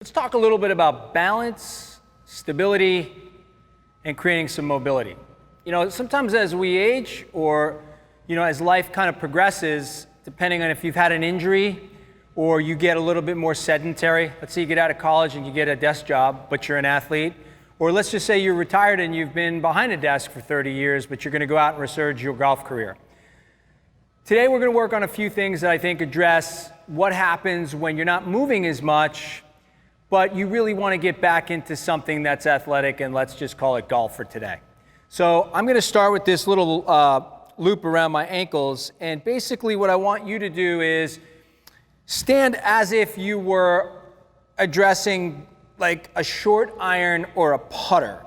Let's talk a little bit about balance, stability, and creating some mobility. Sometimes as we age or, as life kind of progresses, depending on if you've had an injury or you get a little bit more sedentary. Let's say you get out of college and you get a desk job, but you're an athlete. Or let's just say you're retired and you've been behind a desk for 30 years, but you're going to go out and resurge your golf career. Today we're going to work on a few things that I think address what happens when you're not moving as much, but you really want to get back into something that's athletic, and let's just call it golf for today. So I'm going to start with this little loop around my ankles, and basically what I want you to do is stand as if you were addressing like a short iron or a putter.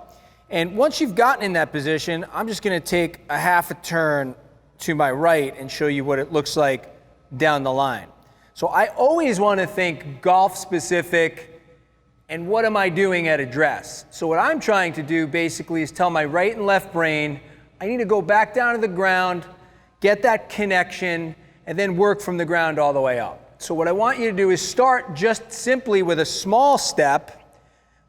And once you've gotten in that position, I'm just going to take a half a turn to my right and show you what it looks like down the line. So I always want to think golf specific. And what am I doing at address? So what I'm trying to do basically is tell my right and left brain, I need to go back down to the ground, get that connection, and then work from the ground all the way up. So what I want you to do is start just simply with a small step,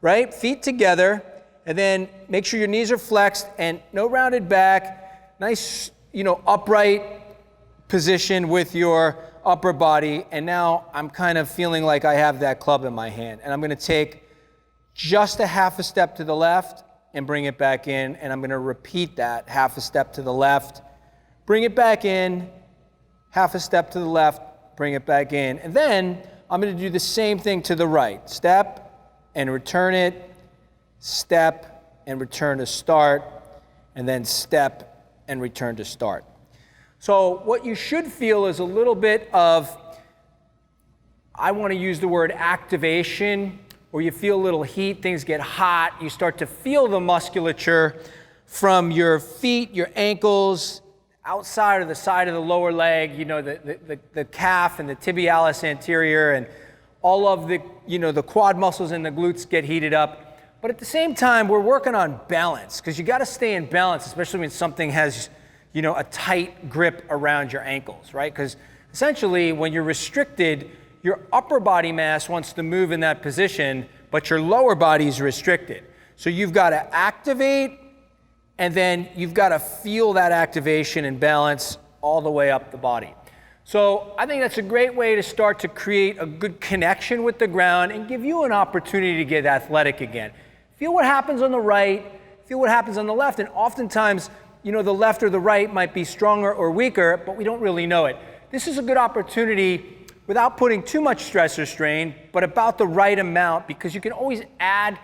right? Feet together, and then make sure your knees are flexed and no rounded back, nice, upright position with your upper body, and now I'm kind of feeling like I have that club in my hand. And I'm going to take just a half a step to the left and bring it back in, and I'm going to repeat that half a step to the left, bring it back in, half a step to the left, bring it back in. And then I'm going to do the same thing to the right. Step and return it, step and return to start, and then step and return to start. So what you should feel is a little bit of, I want to use the word activation, or you feel a little heat, things get hot, you start to feel the musculature from your feet, your ankles, outside of the side of the lower leg, the calf and the tibialis anterior, and all of the, the quad muscles and the glutes get heated up. But at the same time, we're working on balance, because you got to stay in balance, especially when something has a tight grip around your ankles, right? Because essentially, when you're restricted, your upper body mass wants to move in that position, but your lower body is restricted. So you've got to activate, and then you've got to feel that activation and balance all the way up the body. So I think that's a great way to start to create a good connection with the ground and give you an opportunity to get athletic again. Feel what happens on the right, feel what happens on the left, and oftentimes, the left or the right might be stronger or weaker, but we don't really know it. This is a good opportunity without putting too much stress or strain, but about the right amount, because you can always add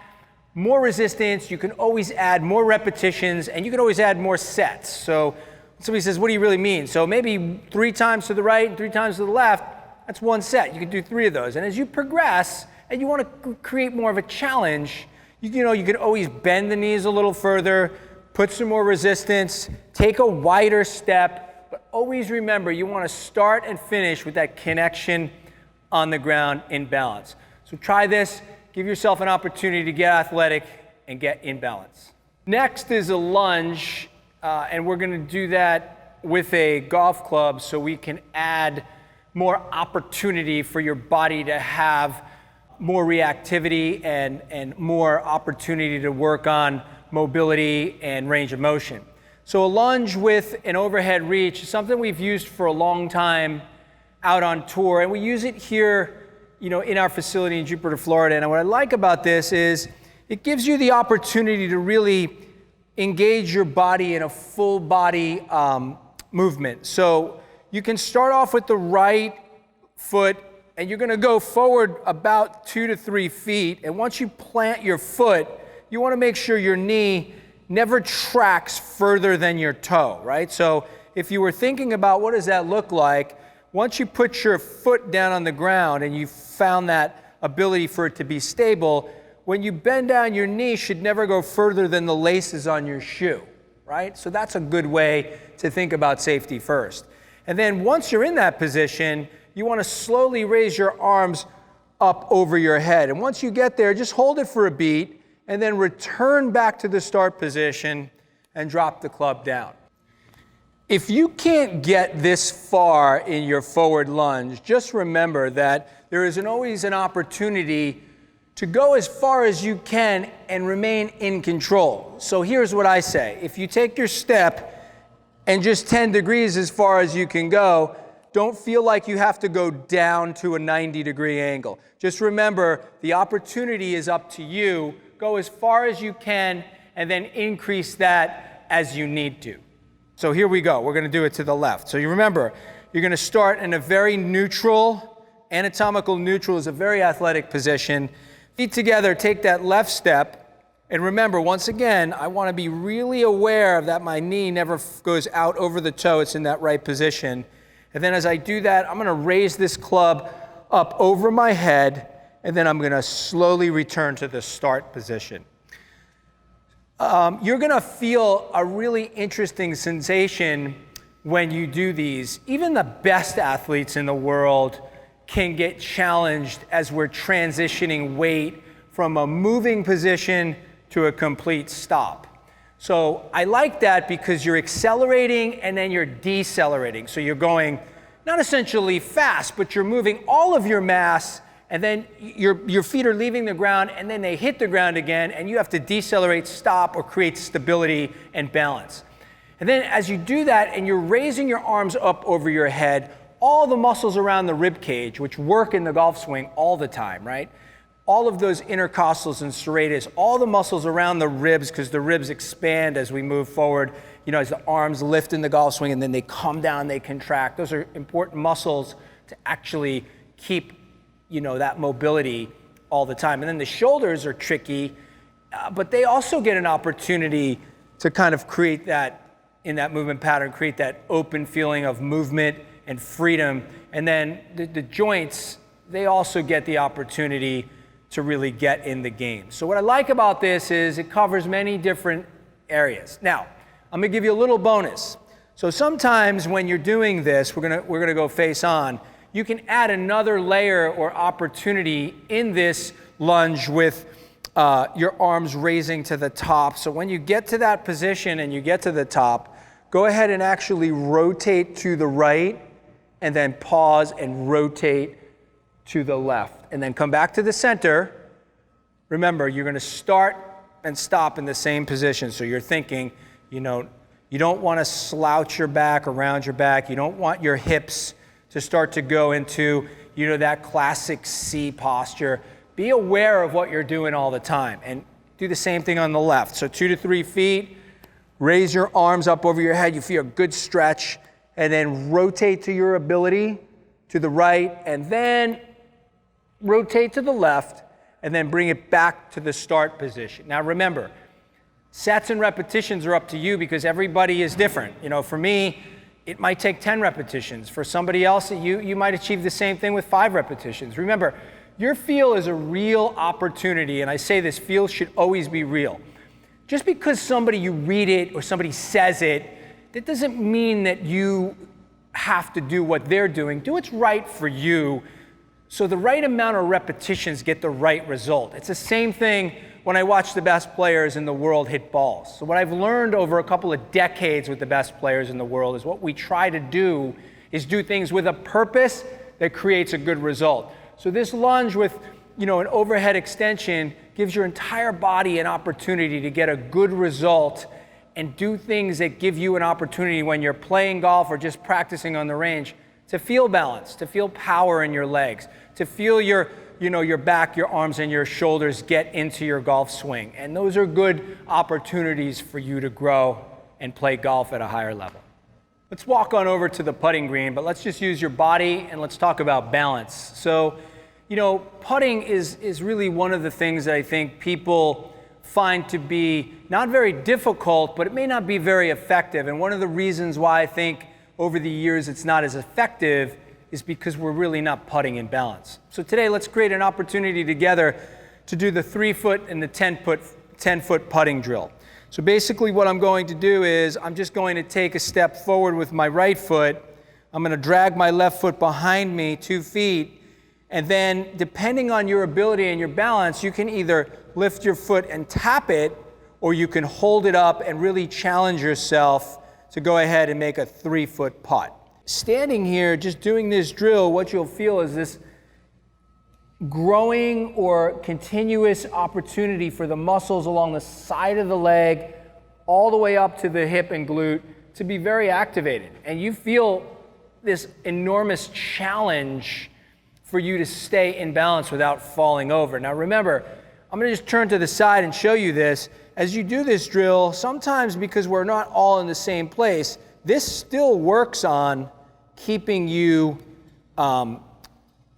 more resistance, you can always add more repetitions, and you can always add more sets. So somebody says, what do you really mean? So maybe 3 times to the right and 3 times to the left, that's 1 set. You can do 3 of those. And as you progress and you want to create more of a challenge, you can always bend the knees a little further, put some more resistance, take a wider step, but always remember you want to start and finish with that connection on the ground in balance. So try this, give yourself an opportunity to get athletic and get in balance. Next is a lunge, and we're going to do that with a golf club so we can add more opportunity for your body to have more reactivity and more opportunity to work on mobility and range of motion. So a lunge with an overhead reach is something we've used for a long time out on tour, and we use it here, in our facility in Jupiter, Florida. And what I like about this is it gives you the opportunity to really engage your body in a full body movement. So you can start off with the right foot, and you're going to go forward about 2 to 3 feet. And once you plant your foot, you want to make sure your knee never tracks further than your toe, right? So if you were thinking about what does that look like, once you put your foot down on the ground and you found that ability for it to be stable, when you bend down, your knee should never go further than the laces on your shoe, right? So that's a good way to think about safety first. And then once you're in that position, you want to slowly raise your arms up over your head. And once you get there, just hold it for a beat, and then return back to the start position and drop the club down. If you can't get this far in your forward lunge, just remember that there is always an opportunity to go as far as you can and remain in control. So here's what I say. If you take your step and just 10 degrees as far as you can go, don't feel like you have to go down to a 90-degree angle. Just remember, the opportunity is up to you. Go as far as you can and then increase that as you need to. So here we go. We're going to do it to the left. So you remember, you're going to start in a very neutral, anatomical neutral is a very athletic position. Feet together, take that left step. And remember, once again, I want to be really aware that my knee never goes out over the toe. It's in that right position. And then as I do that, I'm going to raise this club up over my head, and then I'm going to slowly return to the start position. You're going to feel a really interesting sensation when you do these. Even the best athletes in the world can get challenged as we're transitioning weight from a moving position to a complete stop. So I like that because you're accelerating and then you're decelerating. So you're going not essentially fast, but you're moving all of your mass, and then your feet are leaving the ground and then they hit the ground again, and you have to decelerate, stop, or create stability and balance. And then as you do that and you're raising your arms up over your head, all the muscles around the rib cage, which work in the golf swing all the time, right? All of those intercostals and serratus, all the muscles around the ribs, because the ribs expand as we move forward, as the arms lift in the golf swing and then they come down, they contract. Those are important muscles to actually keep, that mobility all the time. And then the shoulders are tricky, but they also get an opportunity to kind of create that, in that movement pattern, create that open feeling of movement and freedom. And then the joints, they also get the opportunity to really get in the game. So what I like about this is it covers many different areas. Now, I'm gonna give you a little bonus. So sometimes when you're doing this, we're gonna go face on, you can add another layer or opportunity in this lunge with your arms raising to the top. So when you get to that position and you get to the top, go ahead and actually rotate to the right and then pause and rotate to the left. And then come back to the center. Remember, you're going to start and stop in the same position. So you're thinking, you don't want to slouch your back around your back. You don't want your hips to start to go into, that classic C posture. Be aware of what you're doing all the time and do the same thing on the left. So 2 to 3 feet, raise your arms up over your head. You feel a good stretch, and then rotate to your ability to the right, and then rotate to the left, and then bring it back to the start position. Now remember, sets and repetitions are up to you because everybody is different. For me, it might take 10 repetitions. For somebody else, you might achieve the same thing with 5 repetitions. Remember, your feel is a real opportunity, and I say this, feel should always be real. Just because you read it or somebody says it, that doesn't mean that you have to do what they're doing. Do what's right for you, so the right amount of repetitions get the right result. It's the same thing when I watch the best players in the world hit balls. So what I've learned over a couple of decades with the best players in the world is what we try to do is do things with a purpose that creates a good result. So this lunge with an overhead extension gives your entire body an opportunity to get a good result and do things that give you an opportunity when you're playing golf or just practicing on the range to feel balance, to feel power in your legs, to feel your back, your arms, and your shoulders get into your golf swing. And those are good opportunities for you to grow and play golf at a higher level. Let's walk on over to the putting green, but let's just use your body and let's talk about balance. So, putting is really one of the things that I think people find to be not very difficult, but it may not be very effective. And one of the reasons why I think over the years it's not as effective is because we're really not putting in balance. So today, let's create an opportunity together to do the 3-foot and the 10-foot putting drill. So basically what I'm going to do is I'm just going to take a step forward with my right foot. I'm going to drag my left foot behind me 2 feet. And then depending on your ability and your balance, you can either lift your foot and tap it, or you can hold it up and really challenge yourself to go ahead and make a 3-foot putt. Standing here, just doing this drill, what you'll feel is this growing or continuous opportunity for the muscles along the side of the leg all the way up to the hip and glute to be very activated. And you feel this enormous challenge for you to stay in balance without falling over. Now remember, I'm going to just turn to the side and show you this. As you do this drill, sometimes because we're not all in the same place, this still works on keeping you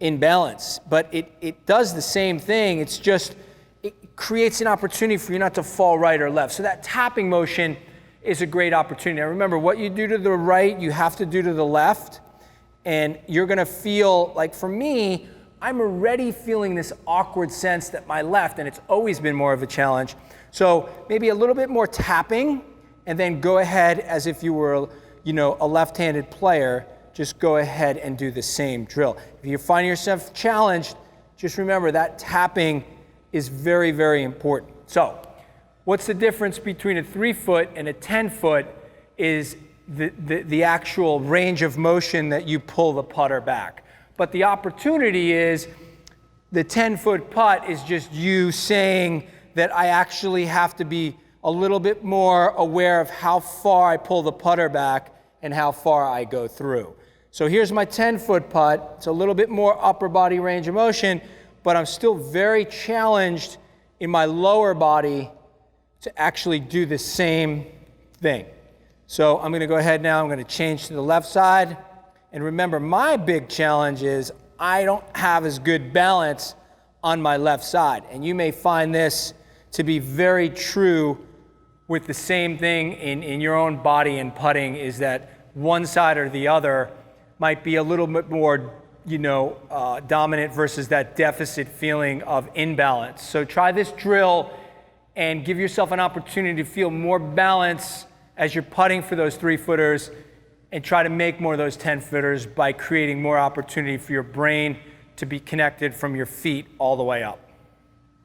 in balance. But it does the same thing. It's just, it creates an opportunity for you not to fall right or left. So that tapping motion is a great opportunity. Now remember, what you do to the right, you have to do to the left. And you're going to feel, like for me, I'm already feeling this awkward sense that my left, and it's always been more of a challenge. So maybe a little bit more tapping, and then go ahead as if you were, a left-handed player, just go ahead and do the same drill. If you're finding yourself challenged, just remember that tapping is very, very important. So what's the difference between a 3-foot and a 10-foot is the actual range of motion that you pull the putter back. But the opportunity is the 10-foot putt is just you saying that I actually have to be a little bit more aware of how far I pull the putter back and how far I go through. So here's my 10-foot putt. It's a little bit more upper body range of motion, but I'm still very challenged in my lower body to actually do the same thing. So I'm going to go ahead now, I'm going to change to the left side. And remember, my big challenge is I don't have as good balance on my left side. And you may find this to be very true with the same thing in your own body and putting, is that one side or the other might be a little bit more, dominant versus that deficit feeling of imbalance. So try this drill and give yourself an opportunity to feel more balance as you're putting for those 3-footers, and try to make more of those 10-footers by creating more opportunity for your brain to be connected from your feet all the way up.